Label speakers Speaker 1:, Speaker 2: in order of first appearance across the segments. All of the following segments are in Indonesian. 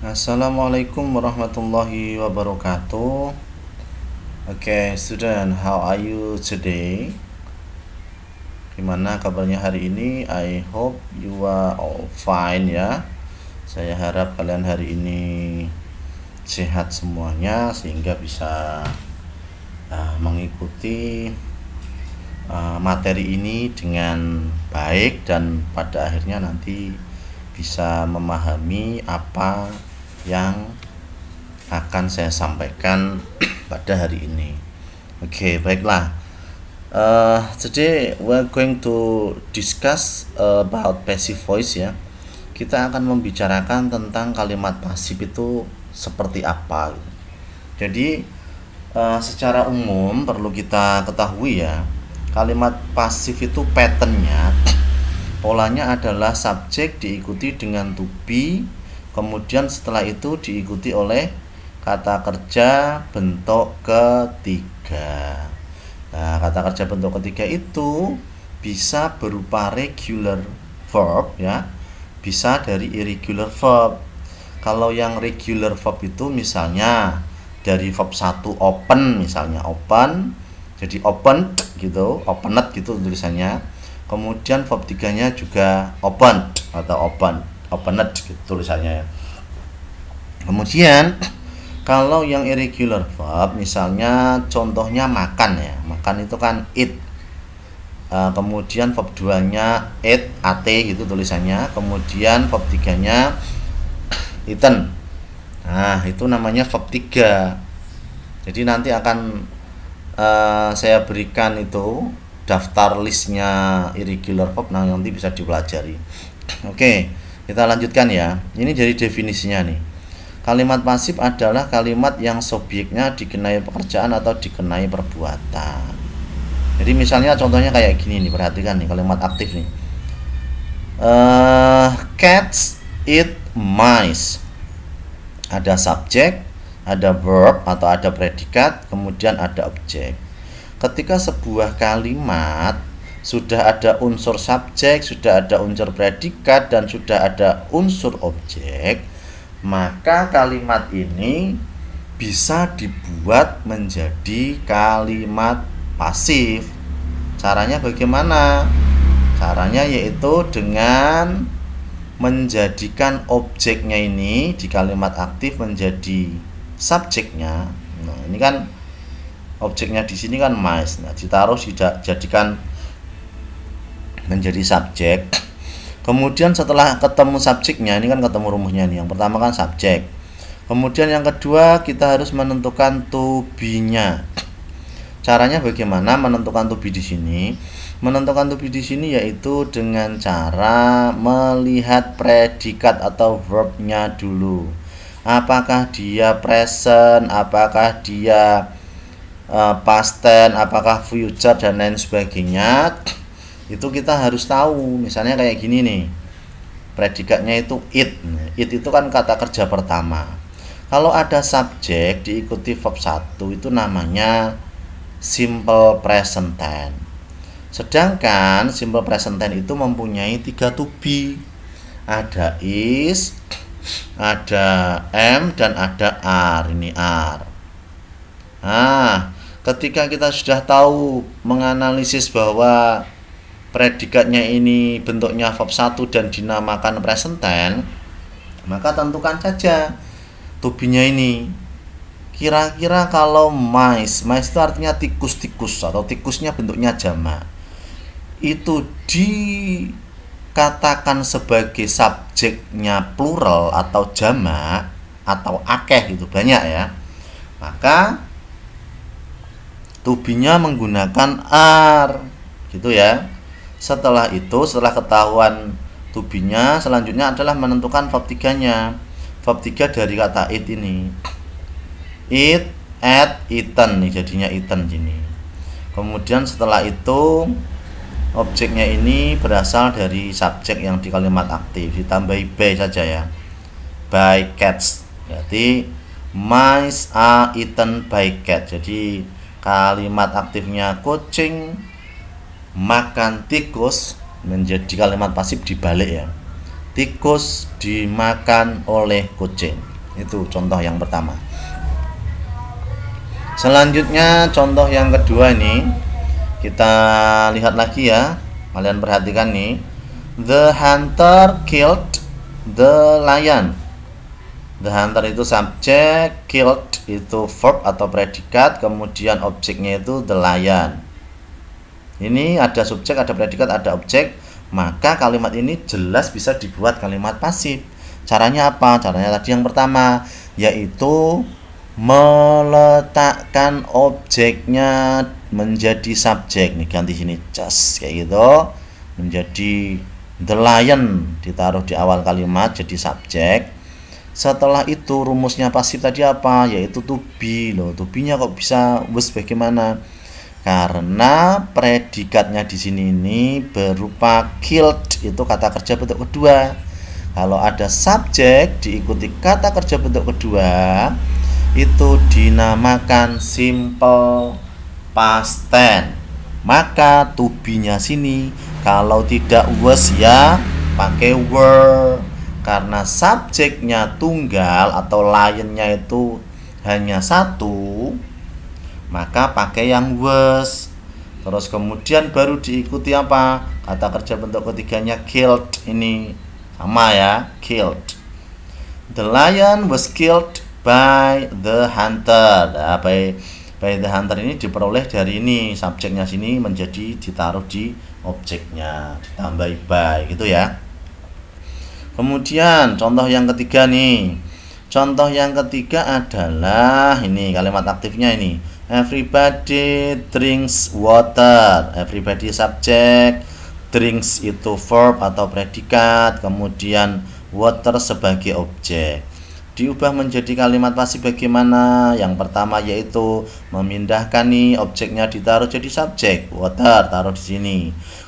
Speaker 1: Assalamualaikum warahmatullahi wabarakatuh. Okay, student, how are you today? Gimana kabarnya hari ini? I hope you are all fine ya. Saya harap kalian hari ini sehat semuanya sehingga bisa mengikuti materi ini dengan baik dan pada akhirnya nanti bisa memahami apa yang akan saya sampaikan pada hari ini. Oke, baiklah. Today we're going to discuss about passive voice ya. Kita akan membicarakan tentang kalimat pasif itu seperti apa. Jadi secara umum perlu kita ketahui ya, kalimat pasif itu patternnya, polanya adalah subjek diikuti dengan to be, kemudian setelah itu diikuti oleh kata kerja bentuk ketiga. Nah, kata kerja bentuk ketiga itu bisa berupa regular verb ya, bisa dari irregular verb. Kalau yang regular verb itu misalnya dari verb 1 open, misalnya open, jadi open gitu, opened gitu tulisannya. Kemudian verb 3-nya juga open atau opened gitu tulisannya ya. Kemudian kalau yang irregular verb misalnya contohnya makan ya. Makan itu kan eat. Kemudian verb 2-nya eat, at gitu tulisannya. Kemudian verb 3-nya eaten. Nah, itu namanya verb 3. Jadi nanti akan saya berikan itu daftar listnya irregular verb, nah nanti bisa dipelajari. Oke, kita lanjutkan ya. Ini jadi definisinya nih. Kalimat pasif adalah kalimat yang subjeknya dikenai pekerjaan atau dikenai perbuatan. Jadi misalnya contohnya kayak gini nih, perhatikan nih kalimat aktif nih. Cats eat mice. Ada subjek, ada verb atau ada predikat, kemudian ada objek. Ketika sebuah kalimat sudah ada unsur subjek, sudah ada unsur predikat, dan sudah ada unsur objek, maka kalimat ini bisa dibuat menjadi kalimat pasif. Caranya bagaimana? Caranya yaitu dengan menjadikan objeknya ini di kalimat aktif menjadi subjeknya. Nah, ini kan objeknya di sini kan mice. Nah, ditaruh dijadikan menjadi subjek. Kemudian setelah ketemu subjeknya, ini kan ketemu rumusnya nih. Yang pertama kan subjek. Kemudian yang kedua kita harus menentukan to be-nya. Caranya bagaimana menentukan to be di sini? Menentukan to be di sini yaitu dengan cara melihat predikat atau verb-nya dulu. Apakah dia present, apakah dia past tense, apakah future dan lain sebagainya. Itu kita harus tahu. Misalnya kayak gini nih, predikatnya itu it. It itu kan kata kerja pertama. Kalau ada subjek diikuti verb 1 itu namanya simple present tense. Sedangkan simple present tense itu mempunyai 3 to be. Ada is, ada am, dan ada are. Ini are. Nah, ketika kita sudah tahu menganalisis bahwa predikatnya ini bentuknya verb 1 dan dinamakan present tense, maka tentukan saja to be-nya ini. Kira-kira kalau mice itu artinya tikus-tikus atau tikusnya bentuknya jamak, itu dikatakan sebagai subjeknya plural atau jamak atau akeh itu banyak ya, maka to be-nya menggunakan are gitu ya. Setelah itu, setelah ketahuan to be-nya, selanjutnya adalah menentukan verb 3-nya. Verb 3 dari kata eat ini. Eat, ate, eaten nih jadinya eaten gini. Kemudian setelah itu objeknya ini berasal dari subjek yang di kalimat aktif, ditambahi by saja ya. By cats. Berarti mice are eaten by cat. Jadi kalimat aktifnya kucing makan tikus menjadi kalimat pasif dibalik ya. Tikus dimakan oleh kucing. Itu contoh yang pertama. Selanjutnya contoh yang kedua ini kita lihat lagi ya. Kalian perhatikan nih. The hunter killed the lion. The hunter itu subjek, killed itu verb atau predikat, kemudian objeknya itu the lion. Ini ada subjek, ada predikat, ada objek, maka kalimat ini jelas bisa dibuat kalimat pasif. Caranya apa? Caranya tadi yang pertama, yaitu meletakkan objeknya menjadi subjek. Nih ganti sini just kayak gitu, menjadi the lion ditaruh di awal kalimat jadi subjek. Setelah itu rumusnya pasif tadi apa? Yaitu to be. Loh, to be-nya kok bisa was bagaimana? Karena predikatnya di sini ini berupa killed, itu kata kerja bentuk kedua. Kalau ada subjek diikuti kata kerja bentuk kedua, itu dinamakan simple past tense. Maka to be-nya sini kalau tidak was ya pakai were. Karena subjeknya tunggal atau lion-nya itu hanya satu, maka pakai yang was. Terus kemudian baru diikuti apa? Kata kerja bentuk ketiganya killed, ini sama ya, killed. The lion was killed by the hunter. Nah, by the hunter ini diperoleh dari ini, subjeknya sini menjadi ditaruh di objeknya, ditambahi by gitu ya. Kemudian contoh yang ketiga nih. Contoh yang ketiga adalah ini kalimat aktifnya ini. Everybody drinks water. Everybody subjek, drinks itu verb atau predikat, kemudian water sebagai objek. Diubah menjadi kalimat pasif bagaimana? Yang pertama yaitu memindahkan nih objeknya ditaruh jadi subjek, water taruh di sini.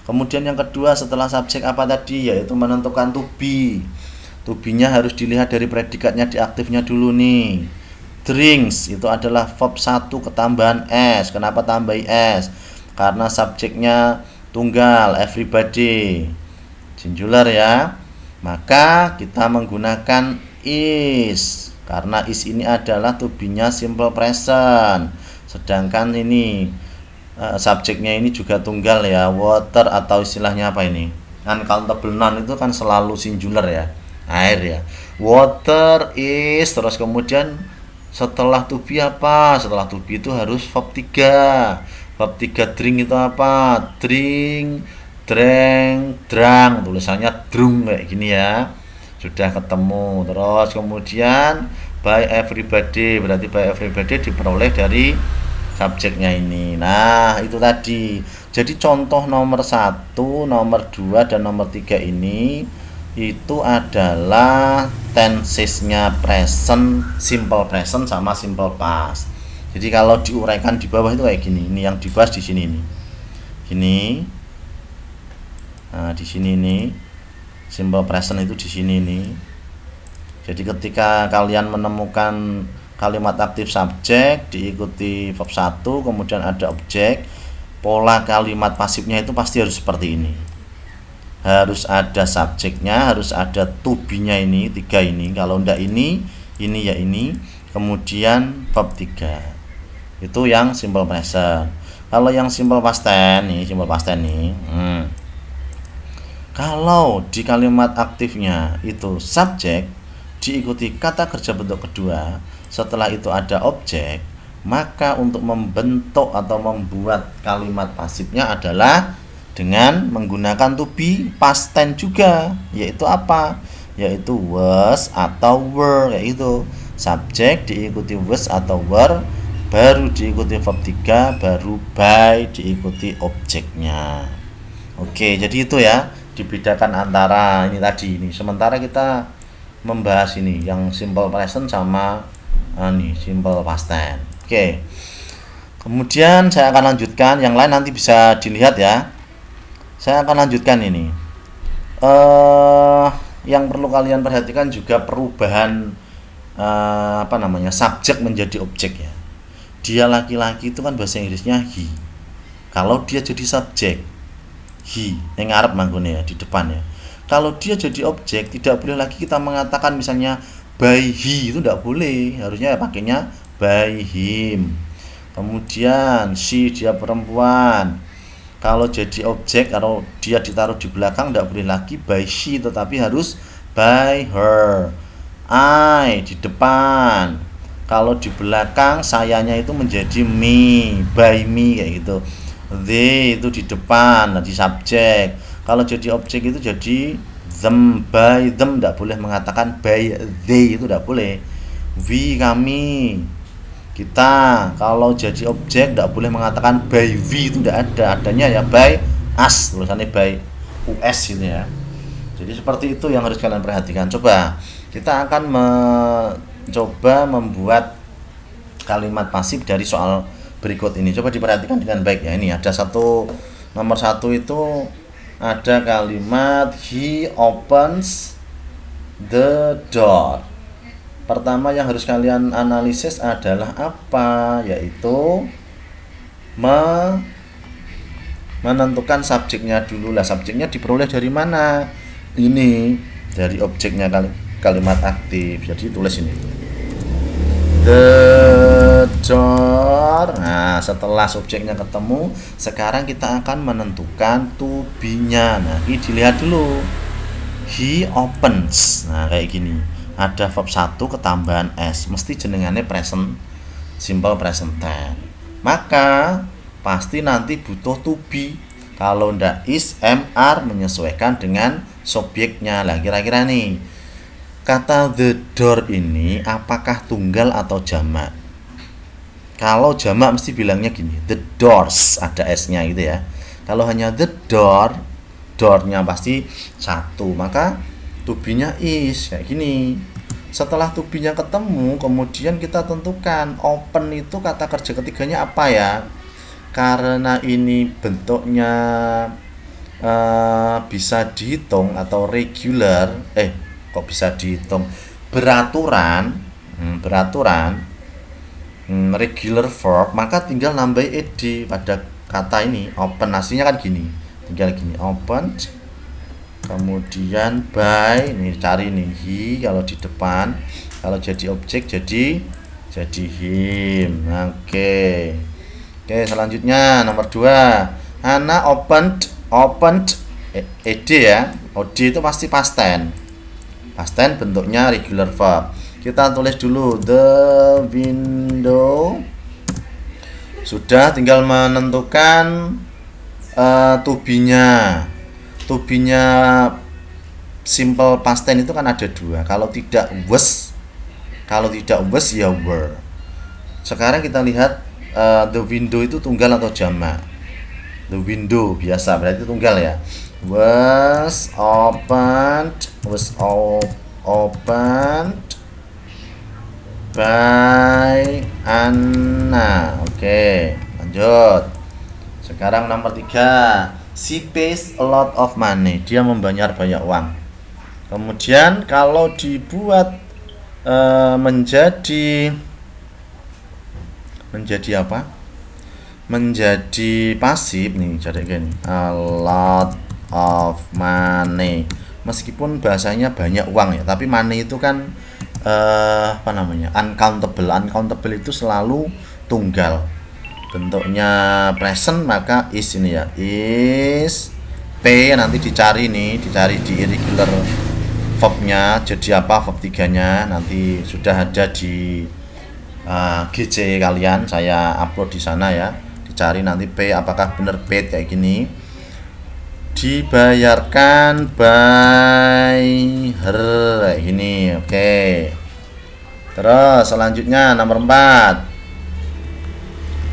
Speaker 1: Kemudian yang kedua setelah subjek apa tadi? Yaitu menentukan to be. To be-nya harus dilihat dari predikatnya di aktifnya dulu nih. Drinks itu adalah verb 1 ketambahan s. Kenapa tambahi s? Karena subjeknya tunggal, everybody, singular ya. Maka kita menggunakan is. Karena is ini adalah to be-nya simple present. Sedangkan ini subjeknya ini juga tunggal ya, water atau istilahnya apa ini? Kan countable noun itu kan selalu singular ya, air ya. Water is, terus kemudian setelah to be apa? Setelah to be itu harus verb 3. Verb 3 drink itu apa? Drink, drank, drunk. Tulisannya drunk kayak gini ya. Sudah ketemu. Terus kemudian by everybody, berarti by everybody diperoleh dari subjeknya ini. Nah itu tadi. Jadi contoh nomor 1, nomor 2, dan nomor 3 ini itu adalah tensesnya present, simple present sama simple past. Jadi kalau diuraikan di bawah itu kayak gini. Ini yang dibahas di sini nih. Gini. Nah, di sini nih. Simple present itu di sini nih. Jadi ketika kalian menemukan kalimat aktif subjek diikuti verb 1, kemudian ada objek, pola kalimat pasifnya itu pasti harus seperti ini. Harus ada subjeknya, harus ada to be-nya ini, 3 ini. Kalau enggak ini ya ini, kemudian verb 3. Itu yang simple present. Kalau yang simple past tense nih, kalau di kalimat aktifnya itu subjek diikuti kata kerja bentuk kedua, setelah itu ada objek, maka untuk membentuk atau membuat kalimat pasifnya adalah dengan menggunakan to be past tense juga, yaitu apa? Yaitu was atau were, kayak itu. Subjek diikuti was atau were, baru diikuti verb 3, baru by diikuti objeknya. Oke, jadi itu ya, dibedakan antara ini tadi ini. Sementara kita membahas ini yang simple present sama nih simple past tense. Oke. Kemudian saya akan lanjutkan, yang lain nanti bisa dilihat ya. Saya akan lanjutkan ini. Yang perlu kalian perhatikan juga perubahan subjek menjadi objek ya. Dia laki-laki itu kan bahasa Inggrisnya he. Kalau dia jadi subjek, he yang ngarep manggone ya, di depan ya. Kalau dia jadi objek, tidak boleh lagi kita mengatakan misalnya by he itu tidak boleh, harusnya pakainya by him. Kemudian she, dia perempuan, kalau jadi objek, kalau dia ditaruh di belakang tidak boleh lagi by she, tetapi harus by her. I di depan, kalau di belakang sayanya itu menjadi me, by me kayak gitu. They itu di depan, di subjek. Kalau jadi objek itu jadi them, by them, tidak boleh mengatakan by they, itu tidak boleh. We, kami, kita. Kalau jadi objek tidak boleh mengatakan by we, itu tidak ada, adanya ya by us, tulisannya by us gitu ya. Jadi seperti itu yang harus kalian perhatikan. Coba kita akan mencoba membuat kalimat pasif dari soal berikut ini. Coba diperhatikan dengan baik ya. Ini ada nomor satu itu ada kalimat he opens the door. Pertama yang harus kalian analisis adalah apa? Yaitu menentukan subjeknya dulu. Lah, subjeknya diperoleh dari mana? Ini dari objeknya kalimat aktif. Jadi tulis ini the door. Nah, setelah subjeknya ketemu, sekarang kita akan menentukan to be-nya. Nah, ini dilihat dulu. He opens. Nah, kayak gini. Ada verb 1 ketambahan s, mesti jenengannya present simple present tense. Maka pasti nanti butuh to be. Kalau ndak is, am, are menyesuaikan dengan subjeknya. Lah, kira-kira nih, kata the door ini apakah tunggal atau jamak? Kalau jamak mesti bilangnya gini, the doors, ada s-nya gitu ya. Kalau hanya the door, door-nya pasti satu, maka to be-nya is kayak gini. Setelah to be-nya ketemu, kemudian kita tentukan open itu kata kerja ketiganya apa ya. Karena ini bentuknya bisa dihitung atau regular, kok bisa dihitung, beraturan, regular verb, maka tinggal nambah ed pada kata ini. Open aslinya kan gini, tinggal gini, open, kemudian by, ini cari nih he kalau di depan, kalau jadi objek jadi him. Oke, selanjutnya nomor 2, Hana opened ed ya. Od itu pasti past tense bentuknya regular verb. Kita tulis dulu the window. Sudah, tinggal menentukan to be-nya. To be-nya simple past tense itu kan ada 2. Kalau tidak was ya were. Sekarang kita lihat the window itu tunggal atau jamak. The window biasa berarti tunggal ya. Was opened by Anna. Oke, lanjut. Sekarang nomor 3, she pays a lot of money. Dia membayar banyak uang. Kemudian kalau dibuat menjadi apa? Menjadi pasif nih, jadi gini, a lot of money. Meskipun bahasanya banyak uang ya, tapi money itu kan uncountable. Uncountable itu selalu tunggal. Bentuknya present, maka is ini ya. Is P nanti dicari di irregular verb-nya jadi apa, verb 3-nya nanti sudah ada di GC kalian, saya upload di sana ya. Dicari nanti P apakah benar paid kayak gini. Dibayarkan by her kayak gini. Oke. Terus selanjutnya nomor 4.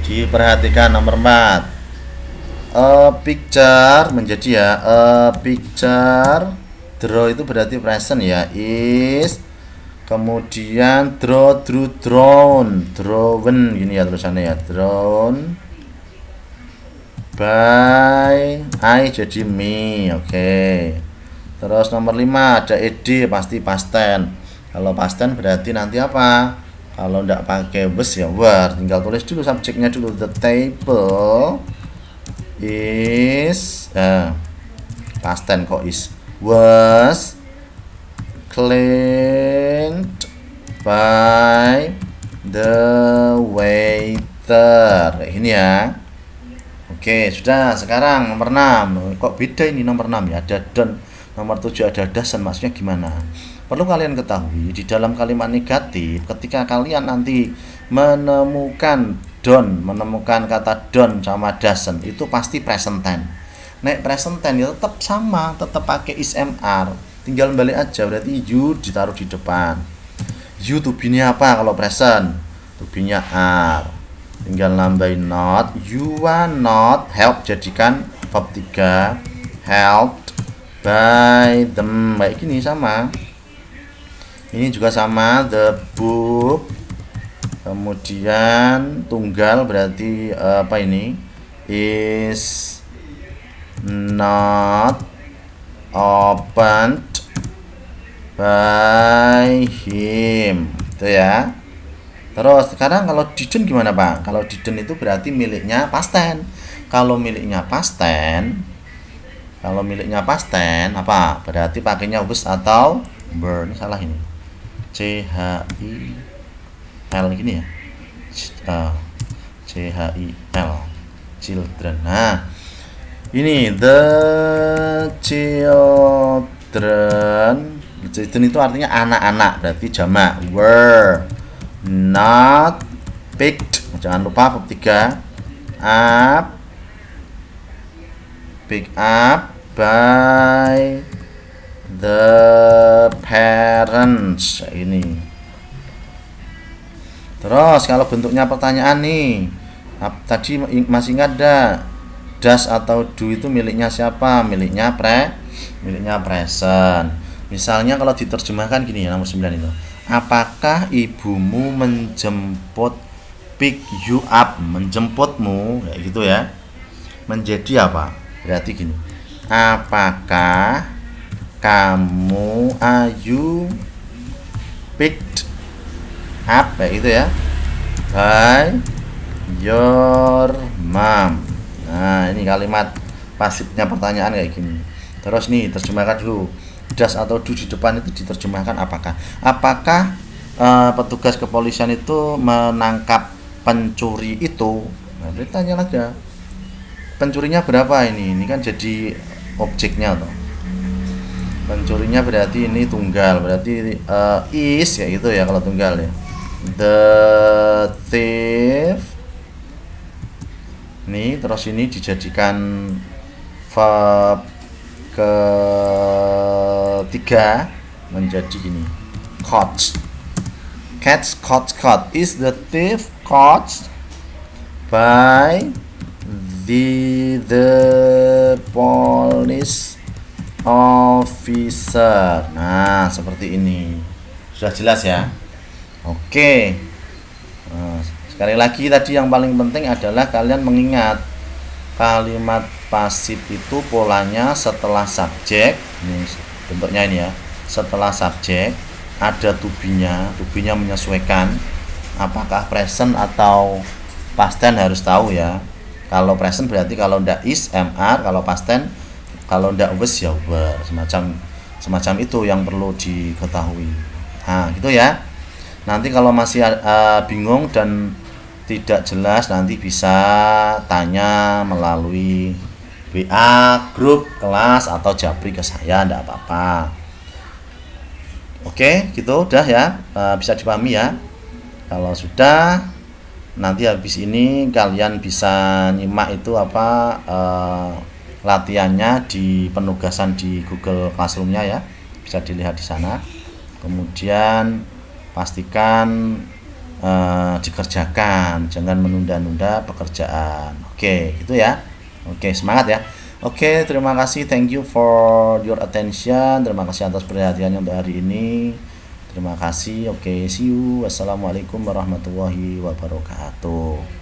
Speaker 1: Diperhatikan nomor 4. A picture menjadi ya, a picture. Draw itu berarti present ya, is. Kemudian draw, drew, drawn, drawn gini ya tulisannya ya, drawn by I jadi me. Oke. Terus nomor 5 ada ed, pasti past tense. Kalau past tense berarti nanti apa? Kalau enggak pakai was ya were. Tinggal tulis dulu subjeknya dulu. The table is past tense kok is, was cleaned by the waiter. Kayak gini ya. Oke, sudah. Sekarang nomor 6. Kok beda ini nomor 6 ya? Ada don. Nomor 7 ada doesn't. Maksudnya gimana? Perlu kalian ketahui di dalam kalimat negatif, ketika kalian nanti menemukan kata don sama doesn't, itu pasti present tense. Nek present tense ya tetap sama, tetap pakai is mr. Tinggal balik aja, berarti you ditaruh di depan. You to be-nya apa kalau present? To be-nya are. Tinggal nambahin not. You are not help, jadikan verb 3 helped by them. Kayak gini sama. Ini juga sama, the book. Kemudian tunggal berarti apa ini? Is not opened by him. Itu ya. Terus sekarang kalau didn't gimana, Pak? Kalau didn't itu berarti miliknya past tense. Kalau miliknya past tense apa? Berarti pakainya was atau were. Ini salah ini. CHIL gini ya. CHIL children. Nah, ini the children itu artinya anak-anak, berarti jamak. Were not picked. Jangan lupa verb 3 pick up by the parents. Ini. Terus kalau bentuknya pertanyaan nih, tadi masih ingat ada does atau do itu miliknya siapa? Miliknya present. Misalnya kalau diterjemahkan gini ya, nomor 9 itu. Apakah ibumu menjemput, pick you up, menjemputmu, kayak gitu ya. Menjadi apa? Berarti gini. Apakah kamu, are you picked up, kayak gitu ya, by your mom. Nah, ini kalimat pasifnya pertanyaan kayak gini. Terus nih, terjemahkan dulu. Does atau do di depan itu diterjemahkan apakah. Apakah petugas kepolisian itu menangkap pencuri itu? Nah, tanya lagi. Pencurinya berapa ini? Ini kan jadi objeknya toh. Pencurinya berarti ini tunggal, berarti is ya gitu ya kalau tunggal ya. The thief. Nih, terus ini dijadikan verb ketiga menjadi ini. Caught. Caught. Is the thief caught by the police officer. Nah, seperti ini. Sudah jelas ya? Oke. Nah, sekali lagi tadi yang paling penting adalah kalian mengingat kalimat pasif itu polanya setelah subjek. Ini bentuknya ini ya. Setelah subjek ada to be-nya menyesuaikan apakah present atau past tense, harus tahu ya. Kalau present berarti kalau ndak is mr, kalau past tense kalau ndak was ya were, semacam itu yang perlu diketahui. Nah, gitu ya. Nanti kalau masih bingung dan tidak jelas nanti bisa tanya melalui WA grup kelas atau japri ke saya, ndak apa-apa. Oke, gitu udah ya, bisa dipahami ya. Kalau sudah, nanti habis ini kalian bisa nyimak itu apa latihannya di penugasan di Google Classroom-nya ya, bisa dilihat di sana. Kemudian pastikan dikerjakan, jangan menunda-nunda pekerjaan. Oke, gitu ya. Oke, semangat ya. Oke, terima kasih, thank you for your attention. Terima kasih atas perhatiannya untuk hari ini. Terima kasih. Oke, see you. Wassalamualaikum warahmatullahi wabarakatuh.